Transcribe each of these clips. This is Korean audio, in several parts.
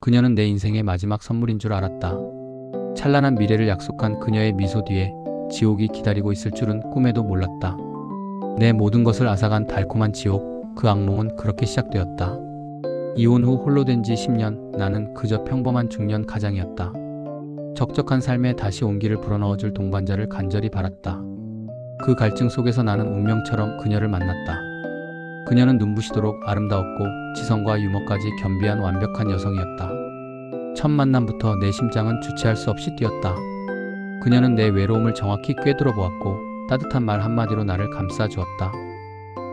그녀는 내 인생의 마지막 선물인 줄 알았다. 찬란한 미래를 약속한 그녀의 미소 뒤에 지옥이 기다리고 있을 줄은 꿈에도 몰랐다. 내 모든 것을 앗아간 달콤한 지옥, 그 악몽은 그렇게 시작되었다. 이혼 후 홀로 된 지 10년, 나는 그저 평범한 중년 가장이었다. 적적한 삶에 다시 온기를 불어넣어줄 동반자를 간절히 바랐다. 그 갈증 속에서 나는 운명처럼 그녀를 만났다. 그녀는 눈부시도록 아름다웠고 지성과 유머까지 겸비한 완벽한 여성이었다. 첫 만남부터 내 심장은 주체할 수 없이 뛰었다. 그녀는 내 외로움을 정확히 꿰뚫어 보았고 따뜻한 말 한마디로 나를 감싸주었다.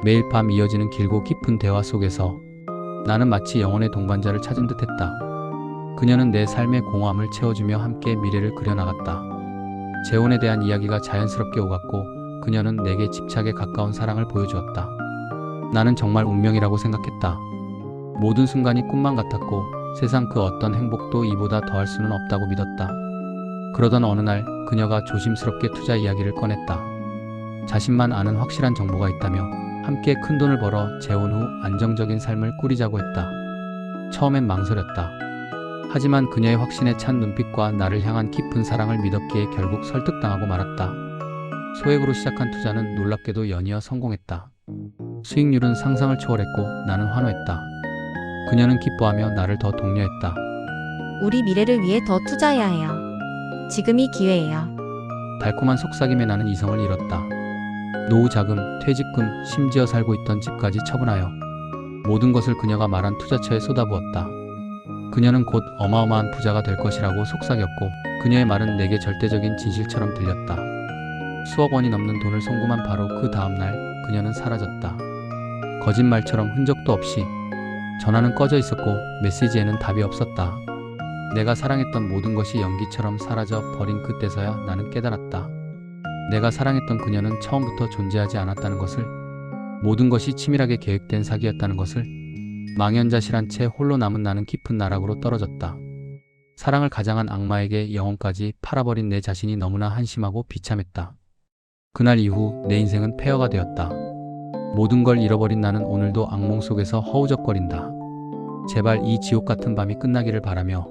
매일 밤 이어지는 길고 깊은 대화 속에서 나는 마치 영혼의 동반자를 찾은 듯했다. 그녀는 내 삶의 공허함을 채워주며 함께 미래를 그려나갔다. 재혼에 대한 이야기가 자연스럽게 오갔고 그녀는 내게 집착에 가까운 사랑을 보여주었다. 나는 정말 운명이라고 생각했다. 모든 순간이 꿈만 같았고 세상 그 어떤 행복도 이보다 더할 수는 없다고 믿었다. 그러던 어느 날 그녀가 조심스럽게 투자 이야기를 꺼냈다. 자신만 아는 확실한 정보가 있다며 함께 큰 돈을 벌어 재혼 후 안정적인 삶을 꾸리자고 했다. 처음엔 망설였다. 하지만 그녀의 확신에 찬 눈빛과 나를 향한 깊은 사랑을 믿었기에 결국 설득당하고 말았다. 소액으로 시작한 투자는 놀랍게도 연이어 성공했다. 수익률은 상상을 초월했고 나는 환호했다. 그녀는 기뻐하며 나를 더 독려했다. 우리 미래를 위해 더 투자해야 해요. 지금이 기회예요. 달콤한 속삭임에 나는 이성을 잃었다. 노후 자금, 퇴직금, 심지어 살고 있던 집까지 처분하여 모든 것을 그녀가 말한 투자처에 쏟아부었다. 그녀는 곧 어마어마한 부자가 될 것이라고 속삭였고 그녀의 말은 내게 절대적인 진실처럼 들렸다. 수억 원이 넘는 돈을 송금한 바로 그 다음날 그녀는 사라졌다. 거짓말처럼 흔적도 없이. 전화는 꺼져 있었고 메시지에는 답이 없었다. 내가 사랑했던 모든 것이 연기처럼 사라져 버린 그때서야 나는 깨달았다. 내가 사랑했던 그녀는 처음부터 존재하지 않았다는 것을, 모든 것이 치밀하게 계획된 사기였다는 것을. 망연자실한 채 홀로 남은 나는 깊은 나락으로 떨어졌다. 사랑을 가장한 악마에게 영혼까지 팔아버린 내 자신이 너무나 한심하고 비참했다. 그날 이후 내 인생은 폐허가 되었다. 모든 걸 잃어버린 나는 오늘도 악몽 속에서 허우적거린다. 제발 이 지옥 같은 밤이 끝나기를 바라며